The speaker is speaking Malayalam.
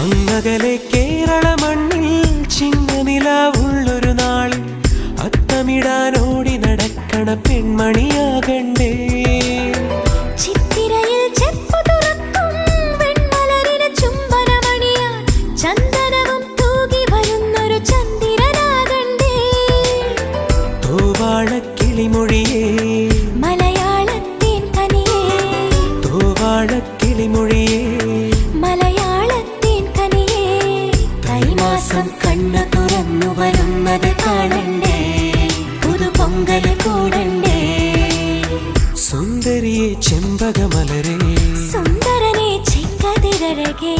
അങ്ങകലെ കേരള മണ്ണിൽ ചിങ്ങനിലാവുള്ളൊരു നാളിൽ അത്തമിടാനോടി നടക്കണ പെൺമണിയാകണ്ടേ. ചിത്തിരയിൽ ചെപ്പു തുറക്കും വെൺമലരിന് ചുംബനമണിയാൻ ചന്ദനവും തൂകി വരുന്നൊരു ചന്ദ്രനാകണ്ടേ. തോവാളക്കിളിമൊഴിയേ മലയാളത്തിൻ കനിയേ, തോവാളക്കിളിമൊഴിയേ മലയാളത്തിൻ കനിയേ. കൈമാസം കണ്ണു തുറന്നു വരുന്നത് കാണണ്ടേ, പുതുപൊങ്കല് കൂടണ്ടേ. സുന്ദരിയെ ചെമ്പകമലരേ, സുന്ദരനെ ചെങ്കതിരഴകേ.